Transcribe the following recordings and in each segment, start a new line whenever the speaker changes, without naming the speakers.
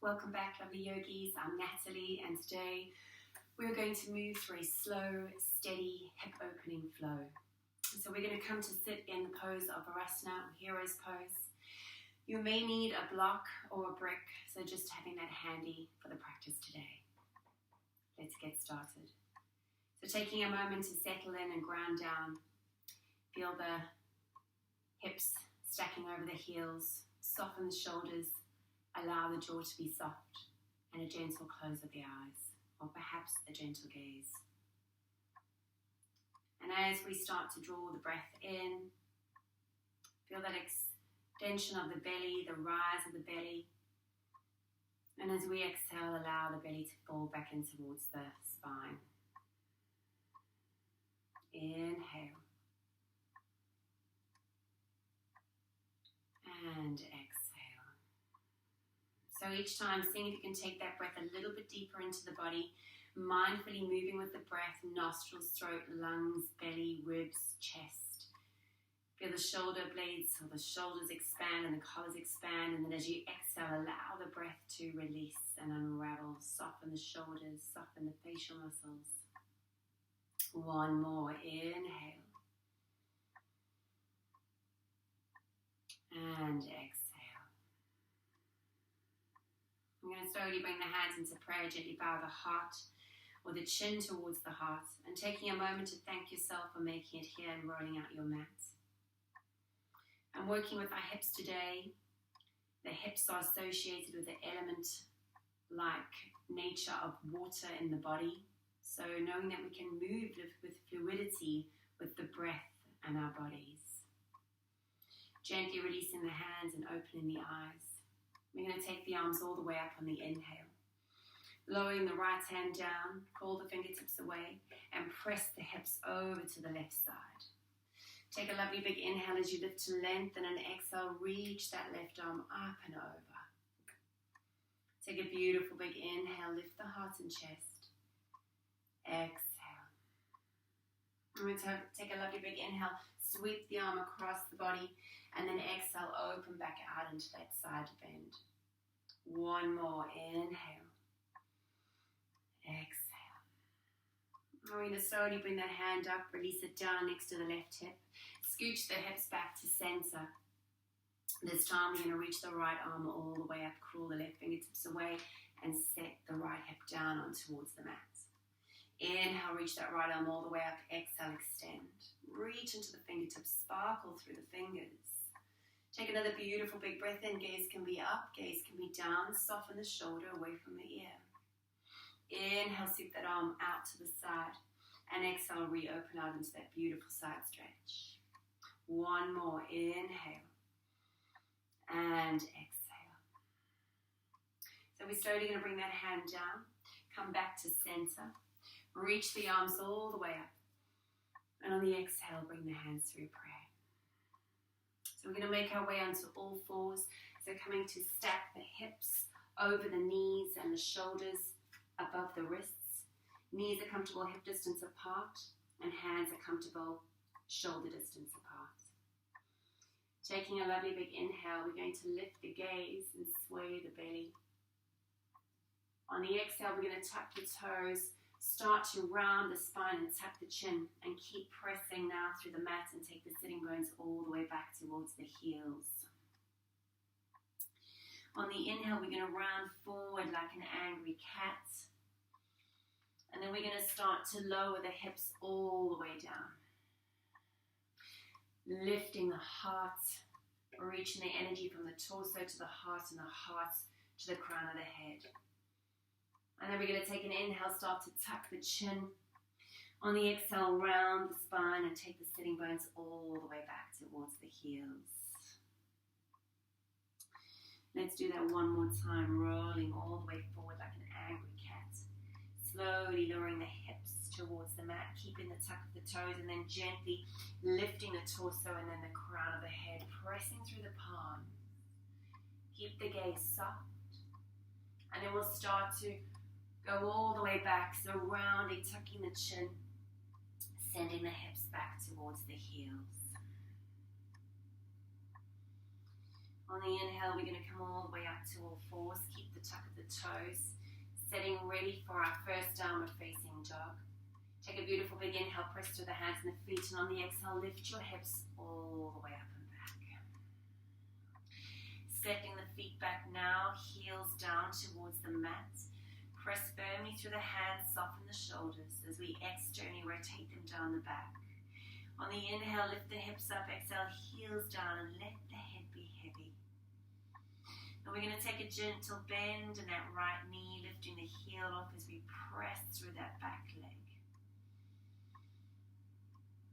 Welcome back, lovely yogis. I'm Natalie, and today we're going to move through a slow, steady hip opening flow. So we're going to come to sit in the pose of Vinyasa or Hero's pose. You may need a block or a brick, so just having that handy for the practice today. Let's get started. So taking a moment to settle in and ground down. Feel the hips stacking over the heels, soften the shoulders, allow the jaw to be soft, and a gentle close of the eyes, or perhaps a gentle gaze. And as we start to draw the breath in, feel that extension of the belly, the rise of the belly. And as we exhale, allow the belly to fall back in towards the spine. Inhale. And exhale. So each time, seeing if you can take that breath a little bit deeper into the body, mindfully moving with the breath, nostrils, throat, lungs, belly, ribs, chest. Feel the shoulder blades or the shoulders expand and the collars expand, and then as you exhale, allow the breath to release and unravel. Soften the shoulders, soften the facial muscles. One more, inhale. And exhale. I'm going to slowly bring the hands into prayer, gently bow the heart or the chin towards the heart, and taking a moment to thank yourself for making it here and rolling out your mat. I'm working with our hips today. The hips are associated with the element-like nature of water in the body. So knowing that we can move with fluidity with the breath and our bodies. Gently releasing the hands and opening the eyes. We're going to take the arms all the way up on the inhale. Lowering the right hand down, call the fingertips away, and press the hips over to the left side. Take a lovely big inhale as you lift to length, and an exhale, reach that left arm up and over. Take a beautiful big inhale, lift the heart and chest. Exhale. I'm going to take a lovely big inhale, sweep the arm across the body, and then exhale, open back out into that side bend. One more, inhale. Exhale. We're going to slowly bring that hand up, release it down next to the left hip. Scooch the hips back to center. This time we're going to reach the right arm all the way up, crawl the left fingertips away, and set the right hip down on towards the mat. Inhale, reach that right arm all the way up. Exhale, extend. Reach into the fingertips, sparkle through the fingers. Take another beautiful big breath in. Gaze can be up, gaze can be down. Soften the shoulder away from the ear. Inhale, sweep that arm out to the side. And exhale, reopen out into that beautiful side stretch. One more, inhale. And exhale. So we're slowly going to bring that hand down. Come back to center. Reach the arms all the way up. And on the exhale, bring the hands through prayer. So we're going to make our way onto all fours. So coming to stack the hips over the knees and the shoulders above the wrists. Knees are comfortable hip distance apart, and hands are comfortable shoulder distance apart. Taking a lovely big inhale, we're going to lift the gaze and sway the belly. On the exhale, we're going to tuck the toes, start to round the spine and tuck the chin, and keep pressing now through the mat and take the sitting bones all the way back towards the heels. On the inhale, we're going to round forward like an angry cat. And then we're going to start to lower the hips all the way down. Lifting the heart, reaching the energy from the torso to the heart and the heart to the crown of the head. And then we're going to take an inhale, start to tuck the chin. On the exhale, round the spine and take the sitting bones all the way back towards the heels. Let's do that one more time, rolling all the way forward like an angry cat. Slowly lowering the hips towards the mat, keeping the tuck of the toes, and then gently lifting the torso and then the crown of the head, pressing through the palms. Keep the gaze soft. And then we'll start to go all the way back, so rounding, tucking the chin, sending the hips back towards the heels. On the inhale, we're going to come all the way up to all fours. Keep the tuck of the toes. Setting ready for our first downward facing dog. Take a beautiful big inhale, press through the hands and the feet, and on the exhale, lift your hips all the way up and back. Stepping the feet back now, heels down towards the mat. Press firmly through the hands, soften the shoulders as we externally rotate them down the back. On the inhale, lift the hips up, exhale, heels down, and let the head be heavy. And we're going to take a gentle bend in that right knee, lifting the heel off as we press through that back leg.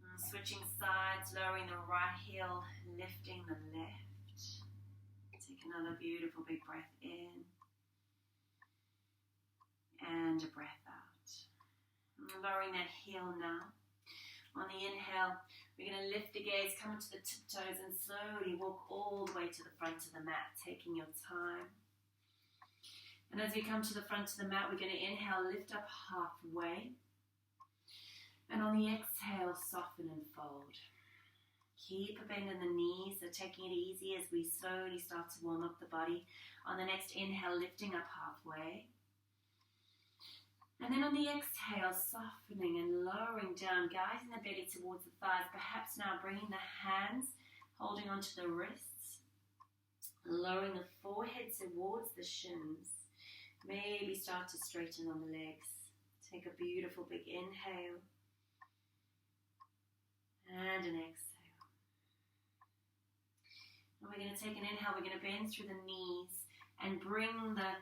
And switching sides, lowering the right heel, lifting the left. Take another beautiful big breath in. And a breath out. And lowering that heel now. On the inhale, we're going to lift the gaze, come into the tiptoes and slowly walk all the way to the front of the mat, taking your time. And as we come to the front of the mat, we're going to inhale, lift up halfway. And on the exhale, soften and fold. Keep a bend in the knees, so taking it easy as we slowly start to warm up the body. On the next inhale, lifting up halfway. And then on the exhale, softening and lowering down, guiding the belly towards the thighs. Perhaps now bringing the hands, holding onto the wrists. Lowering the forehead towards the shins. Maybe start to straighten on the legs. Take a beautiful big inhale. And an exhale. And we're going to take an inhale. We're going to bend through the knees and bring the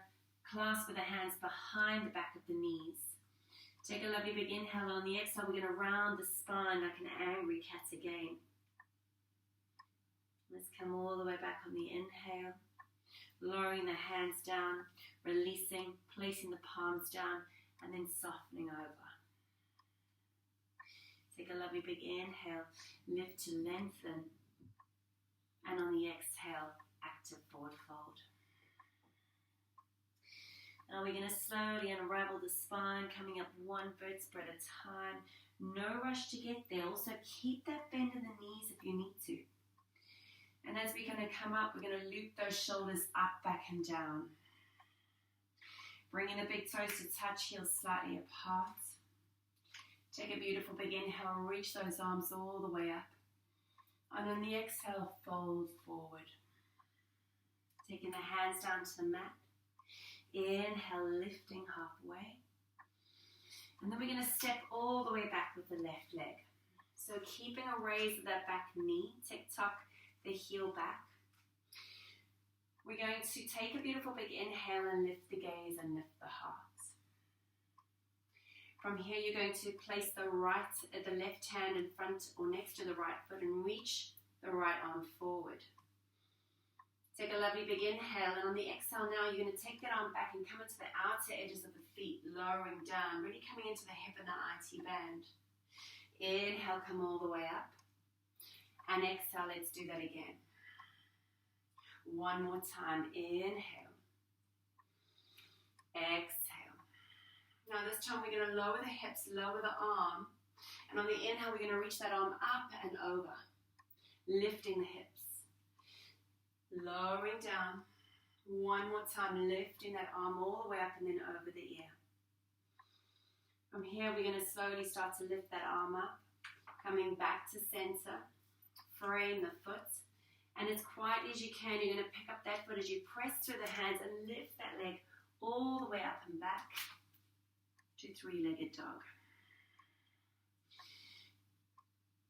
clasp of the hands behind the back of the knees. Take a lovely big inhale. On the exhale, we're going to round the spine like an angry cat again. Let's come all the way back on the inhale. Lowering the hands down, releasing, placing the palms down, and then softening over. Take a lovely big inhale. Lift to lengthen. And on the exhale, active forward fold. Now we're going to slowly unravel the spine, coming up one vertebra at a time. No rush to get there. Also keep that bend in the knees if you need to. And as we're going to come up, we're going to loop those shoulders up, back and down. Bringing the big toes to touch, heels slightly apart. Take a beautiful big inhale, reach those arms all the way up. And on the exhale, fold forward. Taking the hands down to the mat. Inhale, lifting halfway. And then we're going to step all the way back with the left leg. So keeping a raise of that back knee, tuck the heel back. We're going to take a beautiful big inhale and lift the gaze and lift the heart. From here, you're going to place the left hand in front or next to the right foot and reach the right arm forward. Take a lovely big inhale, and on the exhale now, you're going to take that arm back and come into the outer edges of the feet, lowering down, really coming into the hip and the IT band. Inhale, come all the way up. And exhale, let's do that again. One more time. Inhale. Exhale. Now this time we're going to lower the hips, lower the arm. And on the inhale, we're going to reach that arm up and over. Lifting the hips. Lowering down. One more time, lifting that arm all the way up and then over the ear. From here, we're going to slowly start to lift that arm up. Coming back to center. Frame the foot. And as quietly as you can, you're going to pick up that foot as you press through the hands and lift that leg all the way up and back to three-legged dog.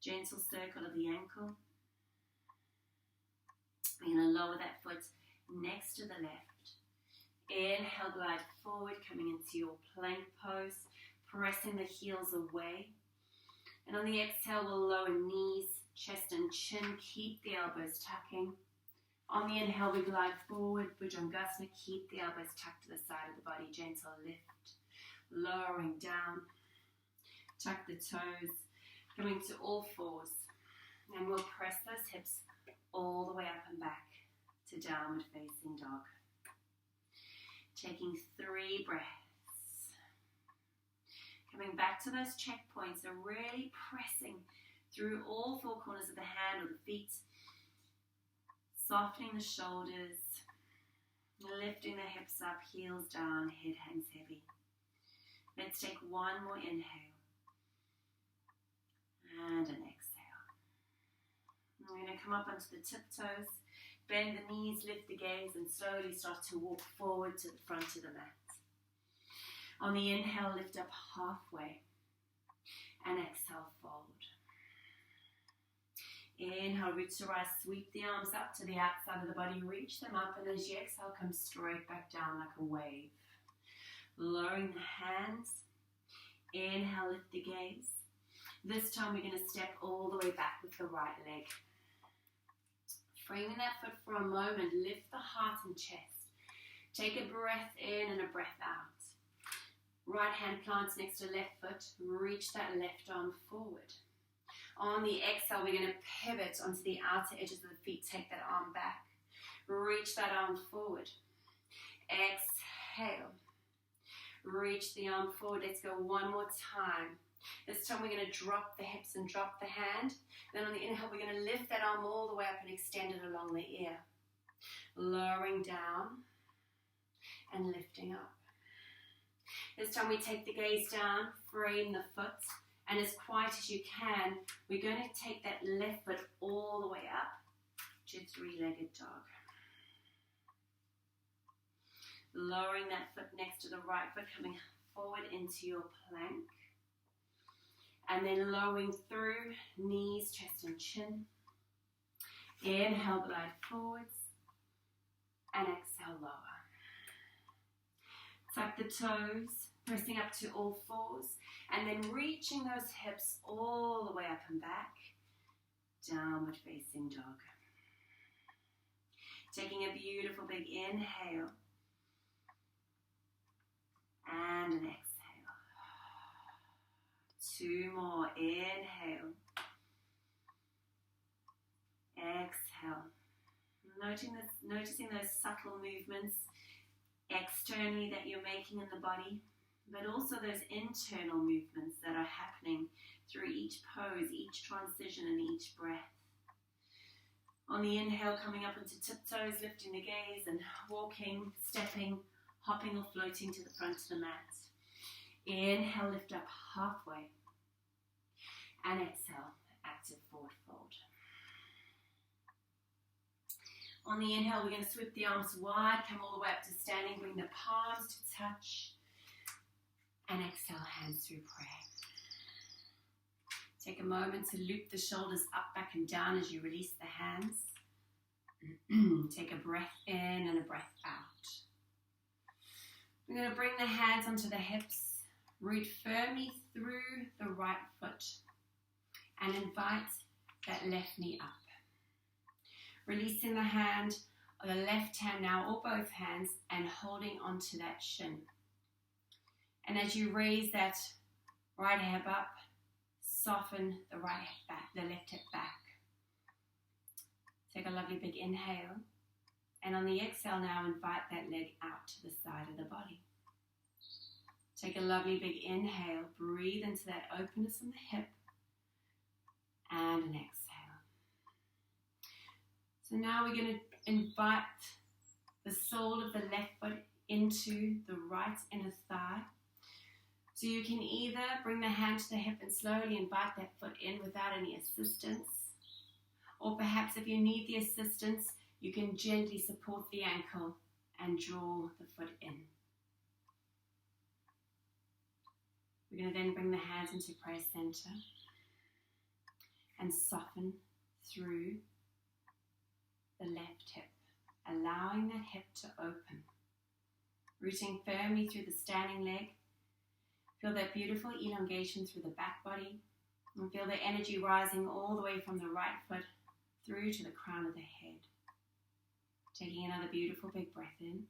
Gentle circle of the ankle. We're going to lower that foot next to the left. Inhale, glide forward, coming into your plank pose, pressing the heels away. And on the exhale, we'll lower knees, chest and chin, keep the elbows tucking. On the inhale, we glide forward, Bhujangasana, keep the elbows tucked to the side of the body, gentle lift, lowering down, tuck the toes, coming to all fours. And we'll press those hips all the way up and back to downward facing dog. Taking 3 breaths. Coming back to those checkpoints, so really pressing through all 4 corners of the hand or the feet. Softening the shoulders, lifting the hips up, heels down, head hangs heavy. Let's take one more inhale and an exhale. We're going to come up onto the tiptoes, bend the knees, lift the gaze, and slowly start to walk forward to the front of the mat. On the inhale, lift up halfway, and exhale, fold. Inhale, reach to rise, sweep the arms up to the outside of the body, reach them up, and as you exhale, come straight back down like a wave. Lowering the hands, inhale, lift the gaze. This time we're going to step all the way back with the right leg. Framing that foot for a moment, lift the heart and chest. Take a breath in and a breath out. Right hand plants next to left foot, reach that left arm forward. On the exhale, we're going to pivot onto the outer edges of the feet, take that arm back. Reach that arm forward. Exhale. Reach the arm forward. Let's go one more time. This time we're going to drop the hips and drop the hand. Then on the inhale, we're going to lift that arm all the way up and extend it along the ear. Lowering down and lifting up. This time we take the gaze down, frame the foot, and as quiet as you can, we're going to take that left foot all the way up to three-legged dog. Lowering that foot next to the right foot, coming forward into your plank. And then lowering through, knees, chest and chin. Inhale, glide forwards. And exhale, lower. Tuck the toes, pressing up to all fours. And then reaching those hips all the way up and back. Downward facing dog. Taking a beautiful big inhale. And an exhale. Two more. Inhale. Exhale. Noticing those subtle movements externally that you're making in the body, but also those internal movements that are happening through each pose, each transition, and each breath. On the inhale, coming up into tiptoes, lifting the gaze and walking, stepping, hopping or floating to the front of the mat. Inhale, lift up halfway. And exhale, active forward fold. On the inhale, we're going to sweep the arms wide, come all the way up to standing, bring the palms to touch. And exhale, hands through prayer. Take a moment to loop the shoulders up, back and down as you release the hands. Take a breath in and a breath out. We're going to bring the hands onto the hips, root firmly through the right foot, and invite that left knee up. Releasing the hand, or the left hand now, or both hands, and holding onto that shin. And as you raise that right hip up, soften the right hip back, the left hip back. Take a lovely big inhale. And on the exhale now, invite that leg out to the side of the body. Take a lovely big inhale. Breathe into that openness in the hip. And an exhale. So now we're going to invite the sole of the left foot into the right inner thigh. So you can either bring the hand to the hip and slowly invite that foot in without any assistance. Or perhaps if you need the assistance, you can gently support the ankle and draw the foot in. We're going to then bring the hands into prayer center and soften through the left hip, allowing that hip to open. Rooting firmly through the standing leg. Feel that beautiful elongation through the back body. And feel the energy rising all the way from the right foot through to the crown of the head. Taking another beautiful big breath in.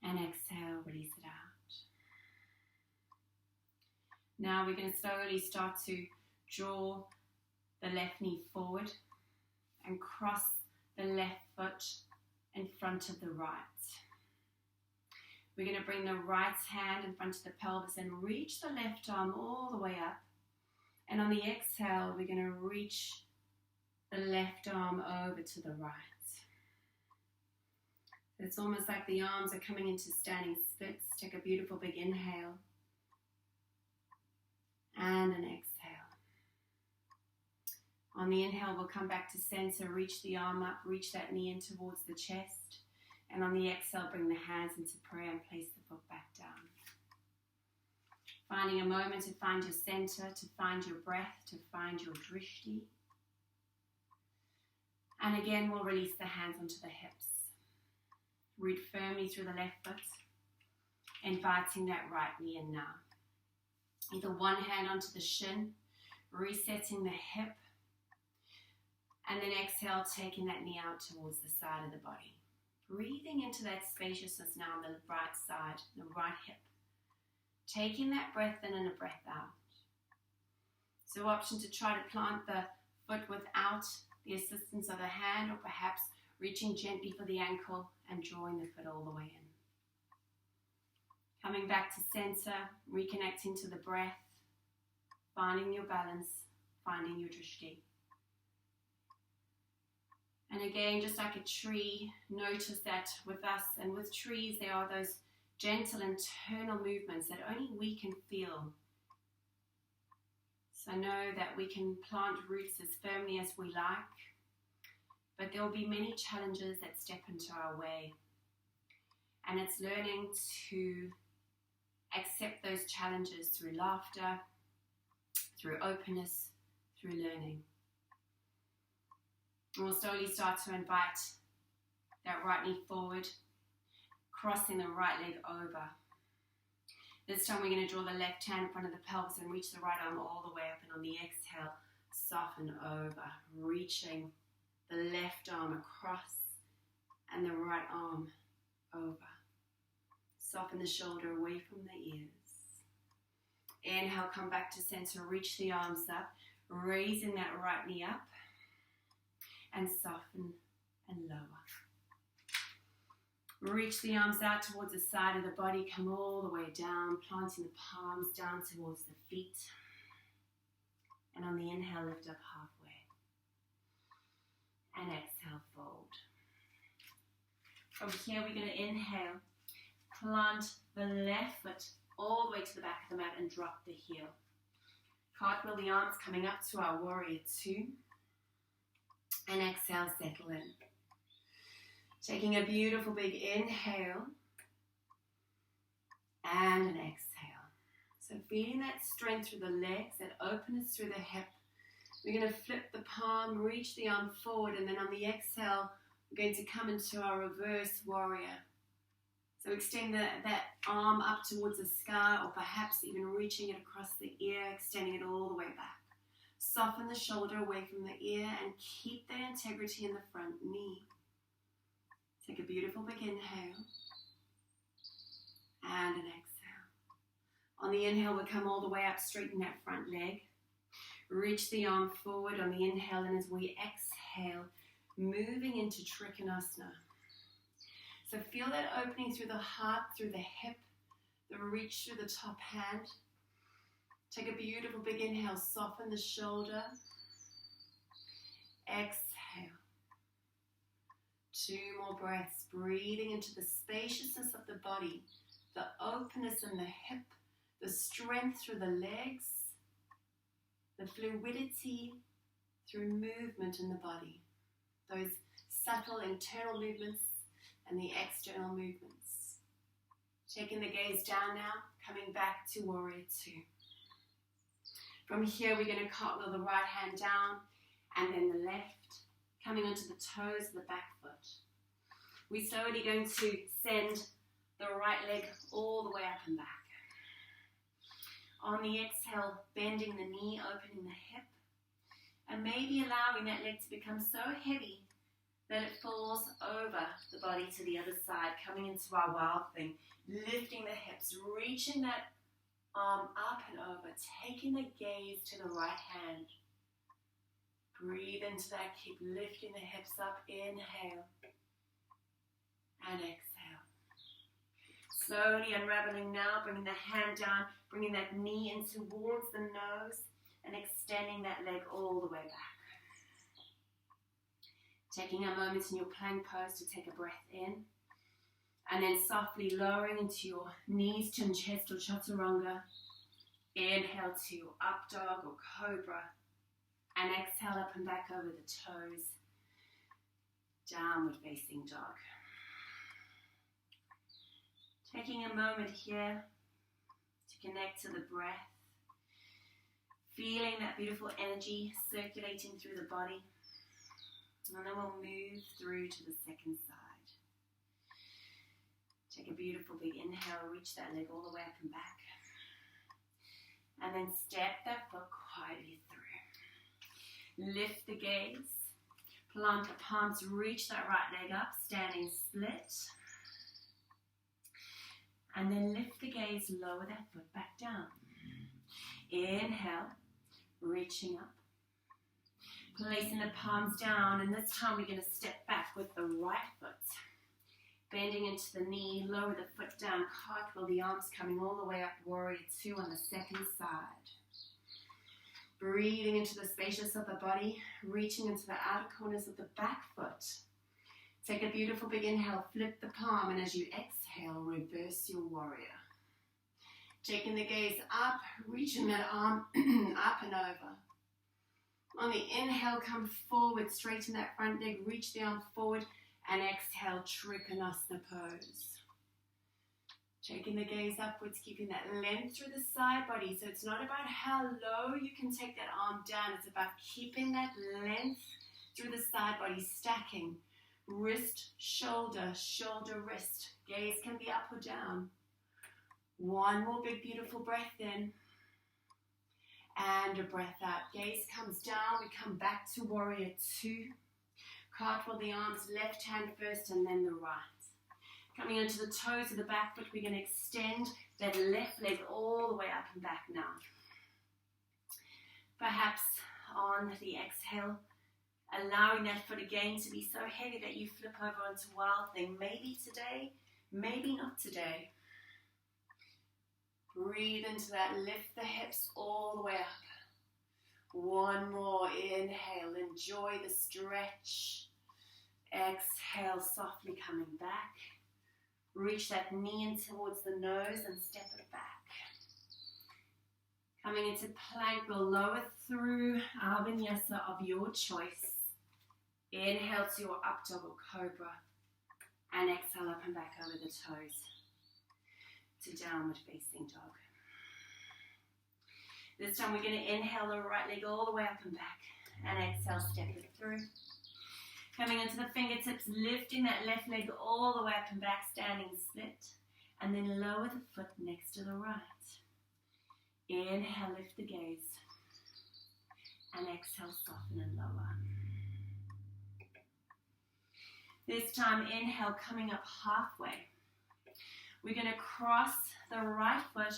And exhale, release it out. Now we're going to slowly start to draw the left knee forward and cross the left foot in front of the right. We're going to bring the right hand in front of the pelvis and reach the left arm all the way up. And on the exhale, we're going to reach the left arm over to the right. It's almost like the arms are coming into standing splits. Take a beautiful big inhale and an exhale. On the inhale, we'll come back to center, reach the arm up, reach that knee in towards the chest. And on the exhale, bring the hands into prayer and place the foot back down. Finding a moment to find your center, to find your breath, to find your drishti. And again, we'll release the hands onto the hips. Root firmly through the left foot, inviting that right knee in now. Either one hand onto the shin, resetting the hip, and then exhale, taking that knee out towards the side of the body. Breathing into that spaciousness now on the right side, the right hip. Taking that breath in and a breath out. So option to try to plant the foot without the assistance of the hand, or perhaps reaching gently for the ankle and drawing the foot all the way in. Coming back to center, reconnecting to the breath, finding your balance, finding your drishti. And again, just like a tree, notice that with us and with trees, there are those gentle internal movements that only we can feel. So know that we can plant roots as firmly as we like, but there will be many challenges that step into our way. And it's learning to accept those challenges through laughter, through openness, through learning. And we'll slowly start to invite that right knee forward, crossing the right leg over. This time we're going to draw the left hand in front of the pelvis and reach the right arm all the way up. And on the exhale, soften over, reaching the left arm across and the right arm over. Soften the shoulder away from the ears. Inhale, come back to center, reach the arms up, raising that right knee up, and soften and lower. Reach the arms out towards the side of the body, come all the way down, planting the palms down towards the feet. And on the inhale, lift up halfway. And exhale, fold. From here, we're going to inhale, plant the left foot all the way to the back of the mat and drop the heel. Cartwheel the arms coming up to our warrior two. And exhale, settle in. Taking a beautiful big inhale and an exhale. So feeling that strength through the legs, that openness through the hip. We're going to flip the palm, reach the arm forward, and then on the exhale, we're going to come into our reverse warrior. So extend that arm up towards the sky, or perhaps even reaching it across the ear, extending it all the way back. Soften the shoulder away from the ear and keep that integrity in the front knee. Take a beautiful big inhale and an exhale. On the inhale, we'll come all the way up, straighten that front leg. Reach the arm forward on the inhale, and as we exhale, moving into Trikonasana. So feel that opening through the heart, through the hip, the reach through the top hand. Take a beautiful big inhale, soften the shoulder. Exhale. 2 more breaths, breathing into the spaciousness of the body, the openness in the hip, the strength through the legs, the fluidity through movement in the body. Those subtle internal movements and the external movements. Taking the gaze down now, coming back to warrior two. From here, we're going to cartwheel the right hand down and then the left, coming onto the toes of the back foot. We're slowly going to send the right leg all the way up and back. On the exhale, bending the knee, opening the hip, and maybe allowing that leg to become so heavy that it falls over the body to the other side, coming into our wild thing, lifting the hips, reaching that arm up and over, taking the gaze to the right hand. Breathe into that, keep lifting the hips up, inhale and exhale. Slowly unraveling now, bringing the hand down, bringing that knee in towards the nose and extending that leg all the way back. Taking a moment in your plank pose to take a breath in. And then softly lowering into your knees, chin, chest, or chaturanga. Inhale to up dog or cobra. And exhale up and back over the toes. Downward facing dog. Taking a moment here to connect to the breath. Feeling that beautiful energy circulating through the body. And then we'll move through to the second side. Take a beautiful big inhale, reach that leg all the way up and back. And then step that foot quietly through. Lift the gaze. Plant the palms, reach that right leg up, standing split. And then lift the gaze, lower that foot back down. Inhale, reaching up. Placing the palms down, and this time we're going to step back with the right foot. Bending into the knee, lower the foot down, cartwheel the arms coming all the way up, warrior two on the second side. Breathing into the spaciousness of the body, reaching into the outer corners of the back foot. Take a beautiful big inhale, flip the palm, and as you exhale, reverse your warrior. Taking the gaze up, reaching that arm up and over. On the inhale, come forward, straighten that front leg, reach the arm forward, and exhale, Trikonasana pose. Taking the gaze upwards, keeping that length through the side body. So it's not about how low you can take that arm down. It's about keeping that length through the side body, stacking. Wrist, shoulder, shoulder, wrist. Gaze can be up or down. One more big, beautiful breath in. And a breath out. Gaze comes down. We come back to warrior two. Cartwheel the arms, left hand first and then the right. Coming into the toes of the back foot, we're going to extend that left leg all the way up and back now. Perhaps on the exhale, allowing that foot again to be so heavy that you flip over onto wild thing. Maybe today, maybe not today. Breathe into that, lift the hips all the way up. One more inhale, enjoy the stretch. Exhale, softly coming back. Reach that knee in towards the nose and step it back. Coming into plank, we'll lower through our vinyasa of your choice. Inhale to your up dog or cobra. And exhale up and back over the toes to downward facing dog. This time we're going to inhale the right leg all the way up and back. And exhale, step it through. Coming into the fingertips, lifting that left leg all the way up and back, standing split. And then lower the foot next to the right. Inhale, lift the gaze. And exhale, soften and lower. This time, inhale, coming up halfway. We're going to cross the right foot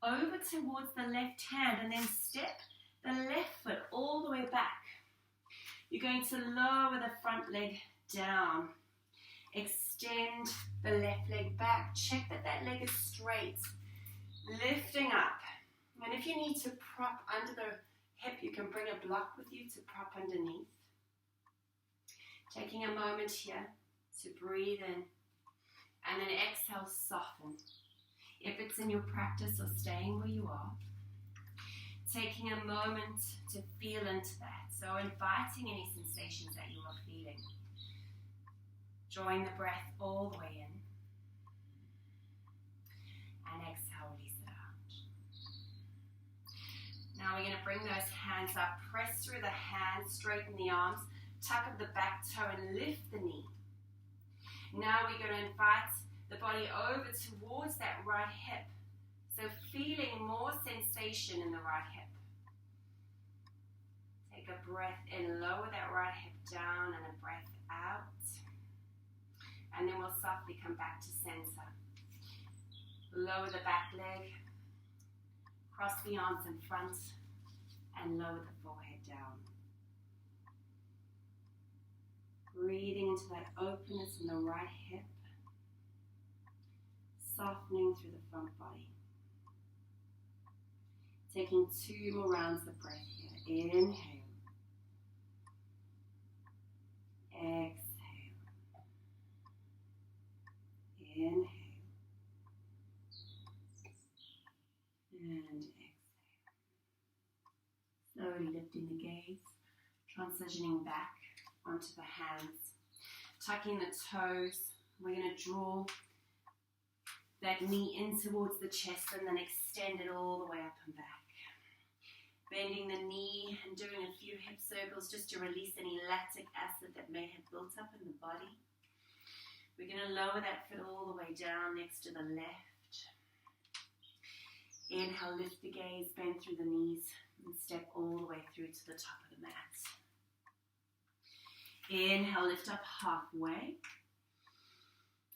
over towards the left hand and then step the left foot all the way back. You're going to lower the front leg down. Extend the left leg back. Check that that leg is straight. Lifting up. And if you need to prop under the hip, you can bring a block with you to prop underneath. Taking a moment here to breathe in. And then exhale, soften. If it's in your practice or staying where you are, taking a moment to feel into that. So inviting any sensations that you are feeling. Drawing the breath all the way in. And exhale, release it out. Now we're going to bring those hands up. Press through the hands, straighten the arms, tuck up the back toe and lift the knee. Now we're going to invite the body over towards that right hip. So feeling more sensation in the right hip. Take a breath in, lower that right hip down and a breath out. And then we'll softly come back to center. Lower the back leg, cross the arms in front, and lower the forehead down. Breathing into that openness in the right hip. Softening through the front body. Taking 2 more rounds of breath here. Inhale. Exhale. Inhale. And exhale. Slowly lifting the gaze, transitioning back onto the hands. Tucking the toes. We're going to draw that knee in towards the chest and then extend it all the way up and back. Bending the knee and doing a few hip circles just to release any lactic acid that may have built up in the body. We're going to lower that foot all the way down next to the left. Inhale, lift the gaze, bend through the knees and step all the way through to the top of the mat. Inhale, lift up halfway.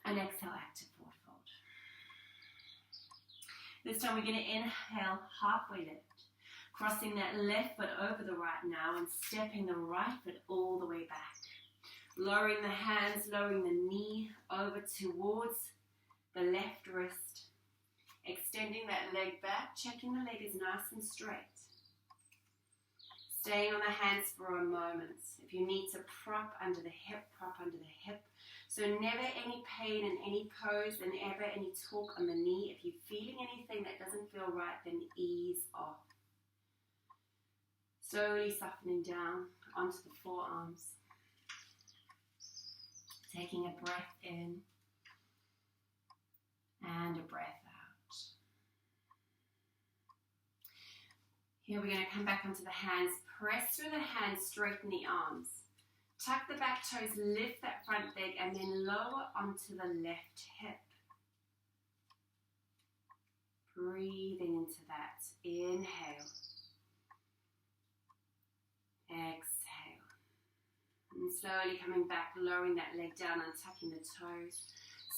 And exhale, active forward fold. This time we're going to inhale, halfway lift. Crossing that left foot over the right now and stepping the right foot all the way back. Lowering the hands, lowering the knee over towards the left wrist. Extending that leg back, checking the leg is nice and straight. Staying on the hands for a moment. If you need to prop under the hip, prop under the hip. So never any pain in any pose and ever any torque on the knee. If you're feeling anything that doesn't feel right, then ease off. Slowly softening down onto the forearms. Taking a breath in and a breath out. Here we're going to come back onto the hands. Press through the hands, straighten the arms. Tuck the back toes, lift that front leg and then lower onto the left hip. Breathing into that. Inhale. Exhale. And slowly coming back, lowering that leg down and tucking the toes,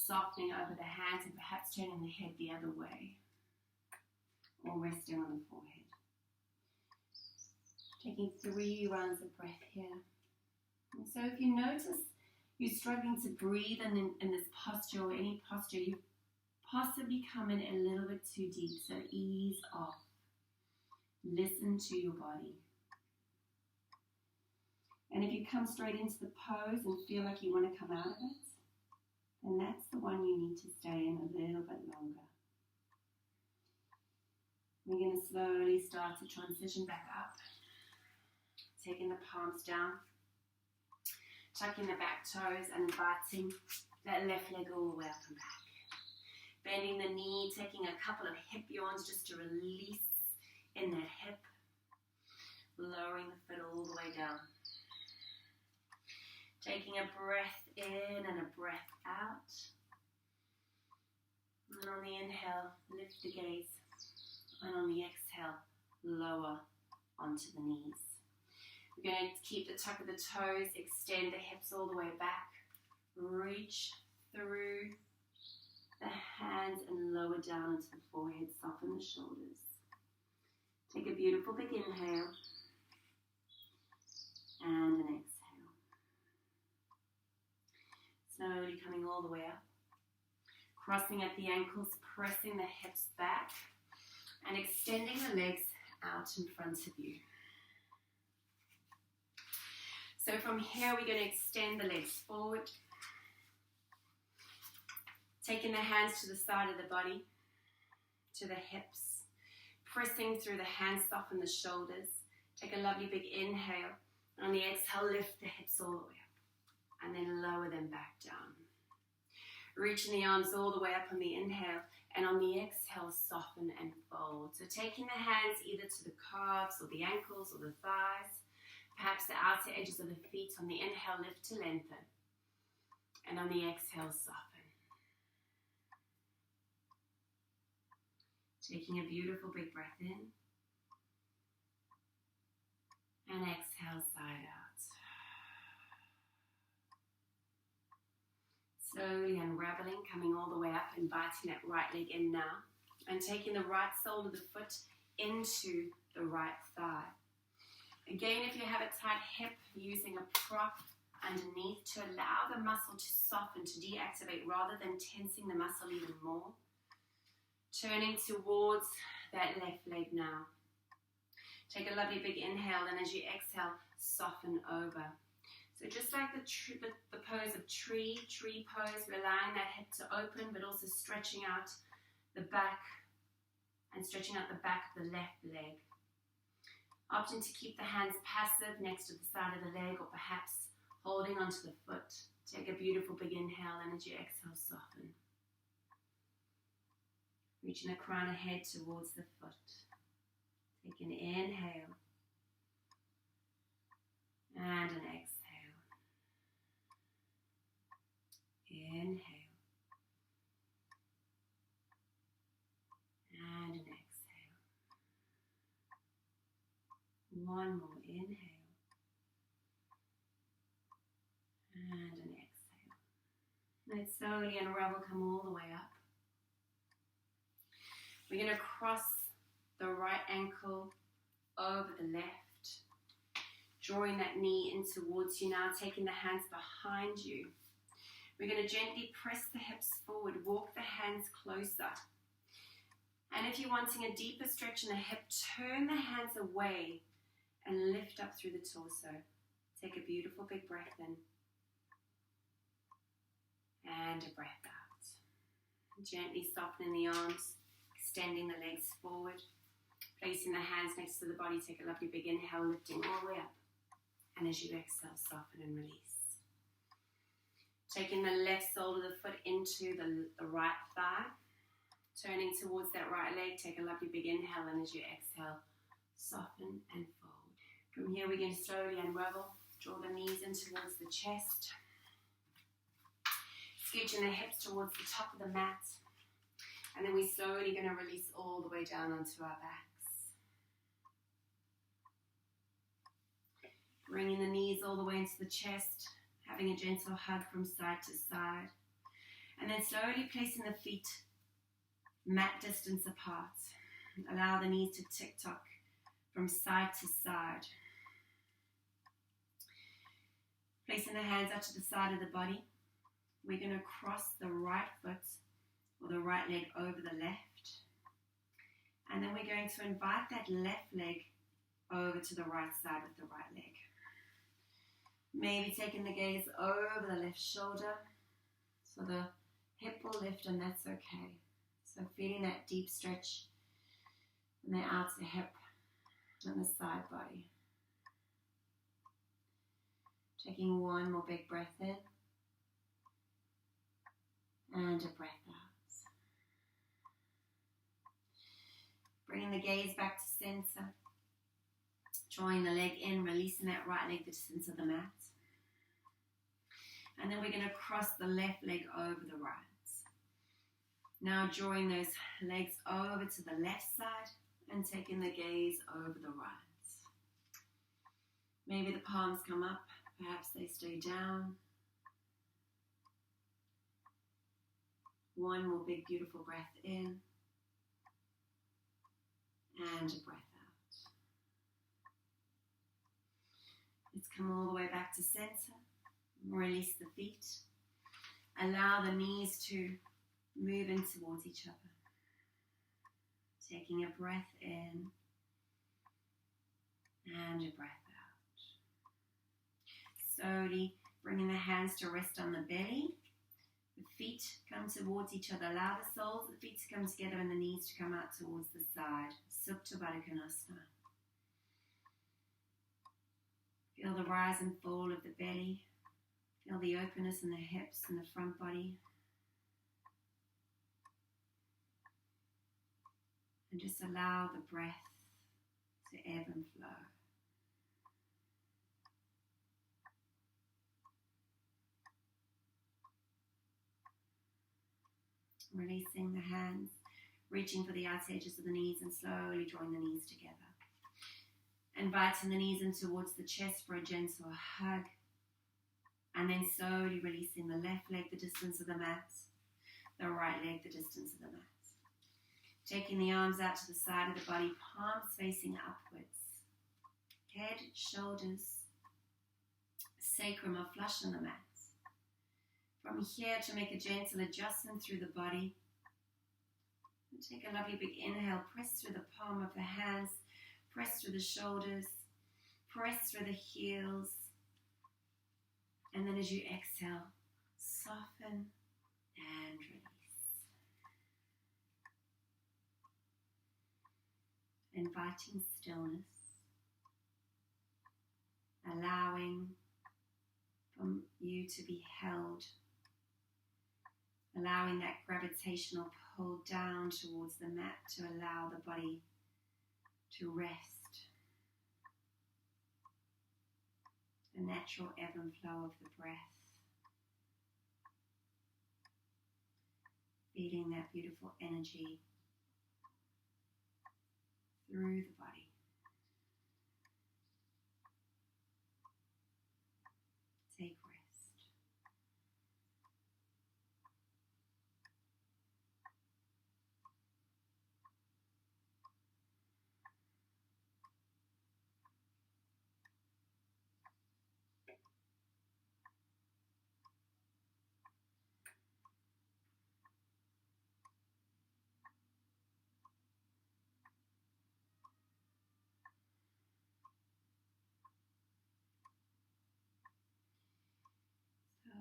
softening over the hands and perhaps turning the head the other way or resting on the forehead. Taking 3 rounds of breath here. And so if you notice you're struggling to breathe in this posture or any posture, you possibly come in a little bit too deep, so ease off. Listen to your body. And if you come straight into the pose and feel like you want to come out of it, then that's the one you need to stay in a little bit longer. We're going to slowly start to transition back up. Taking the palms down. Tucking the back toes and inviting that left leg all the way up and back. Bending the knee, taking a couple of hip yawns just to release in that hip. Lowering the foot all the way down. Taking a breath in and a breath out. And on the inhale, lift the gaze. And on the exhale, lower onto the knees. We're going to keep the tuck of the toes, extend the hips all the way back. Reach through the hands and lower down into the forehead. Soften the shoulders. Take a beautiful big inhale. And an exhale. Slowly coming all the way up. Crossing at the ankles, pressing the hips back. And extending the legs out in front of you. So from here, we're going to extend the legs forward. Taking the hands to the side of the body, to the hips. Pressing through the hands, soften the shoulders. Take a lovely big inhale. On the exhale, lift the hips all the way up. And then lower them back down. Reaching the arms all the way up on the inhale. And on the exhale, soften and fold. So taking the hands either to the calves or the ankles or the thighs. Perhaps the outer edges of the feet. On the inhale, lift to lengthen. And on the exhale, soften. Taking a beautiful big breath in. And exhale, side out. Slowly unraveling, coming all the way up, inviting that right leg in now. And taking the right sole of the foot into the right thigh. Again, if you have a tight hip, using a prop underneath to allow the muscle to soften, to deactivate, rather than tensing the muscle even more. Turning towards that left leg now. Take a lovely big inhale, and as you exhale, soften over. So just like the pose of tree pose, we're allowing that hip to open, but also stretching out the back and stretching out the back of the left leg. Opting to keep the hands passive next to the side of the leg, or perhaps holding onto the foot. Take a beautiful big inhale, and as you exhale, soften. Reaching the crown of head towards the foot. Take an inhale and an exhale. Inhale and an exhale. One more inhale and an exhale. Let slowly unravel, come all the way up. We're going to cross the right ankle over the left, drawing that knee in towards you now, taking the hands behind you. We're going to gently press the hips forward, walk the hands closer. And if you're wanting a deeper stretch in the hip, turn the hands away and lift up through the torso. Take a beautiful big breath in and a breath out. Gently softening the arms, extending the legs forward, placing the hands next to the body. Take a lovely big inhale, lifting all the way up. And as you exhale, soften and release. Taking the left sole of the foot into the right thigh. Turning towards that right leg, take a lovely big inhale, and as you exhale, soften and fold. From here, we're going to slowly unravel. Draw the knees in towards the chest. Scooching the hips towards the top of the mat. And then we're slowly going to release all the way down onto our backs. Bringing the knees all the way into the chest, having a gentle hug from side to side. And then slowly placing the feet mat distance apart. Allow the knees to tick-tock from side to side. Placing the hands out to the side of the body. We're going to cross the right foot or the right leg over the left. And then we're going to invite that left leg over to the right side with the right leg. Maybe taking the gaze over the left shoulder. So the hip will lift, and that's okay. So feeling that deep stretch from the outer hip and the side body. Taking one more big breath in and a breath out. Bringing the gaze back to center. Drawing the leg in, releasing that right leg the distance of the mat. And then we're going to cross the left leg over the right. Now drawing those legs over to the left side and taking the gaze over the right. Maybe the palms come up, perhaps they stay down. One more big beautiful breath in and a breath out. Let's come all the way back to center. Release the feet. Allow the knees to move in towards each other. Taking a breath in and a breath out. Slowly bringing the hands to rest on the belly. The feet come towards each other. Allow the soles of the feet to come together and the knees to come out towards the side. Supta Baddha Konasana. Feel the rise and fall of the belly. Feel the openness in the hips and the front body. And just allow the breath to ebb and flow. Releasing the hands, reaching for the outer edges of the knees and slowly drawing the knees together. Inviting the knees in towards the chest for a gentle hug. And then slowly releasing the left leg the distance of the mat, the right leg the distance of the mat. Taking the arms out to the side of the body, palms facing upwards. Head, shoulders, sacrum are flush on the mat. From here to make a gentle adjustment through the body. And take a lovely big inhale, press through the palm of the hands, press through the shoulders, press through the heels. And then as you exhale, soften and release. Inviting stillness, allowing from you to be held, allowing that gravitational pull down towards the mat to allow the body to rest. The natural ebb and flow of the breath. Feeling that beautiful energy through the body. Take rest.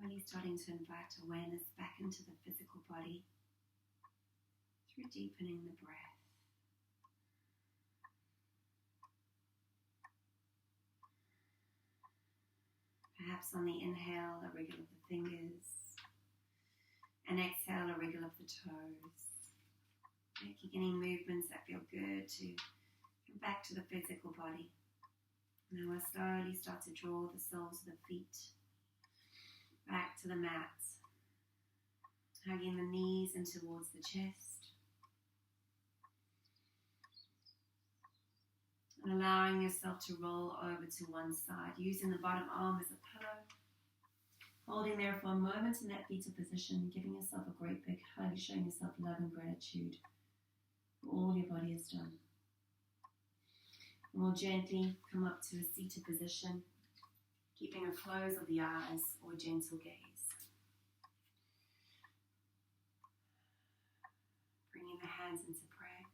Slowly starting to invite awareness back into the physical body through deepening the breath. Perhaps on the inhale, a wriggle of the fingers, and exhale, a wriggle of the toes. Making any movements that feel good to come back to the physical body. Now we'll slowly start to draw the soles of the feet back to the mat, hugging the knees in towards the chest, and allowing yourself to roll over to one side, using the bottom arm as a pillow, holding there for a moment in that fetal position, giving yourself a great big hug, showing yourself love and gratitude for all your body has done. And we'll gently come up to a seated position, keeping a close of the eyes or a gentle gaze. Bringing the hands into prayer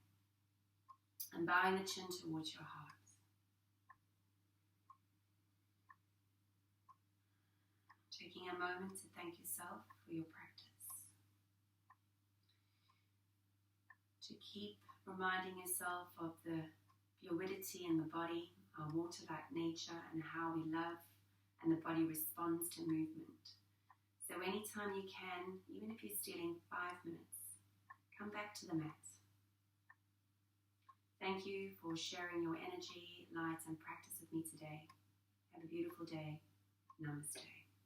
and bowing the chin towards your heart. Taking a moment to thank yourself for your practice. To keep reminding yourself of the fluidity in the body, our water-like nature, and how we love and the body responds to movement. So anytime you can, even if you're stealing 5 minutes, come back to the mat. Thank you for sharing your energy, light, and practice with me today. Have a beautiful day. Namaste.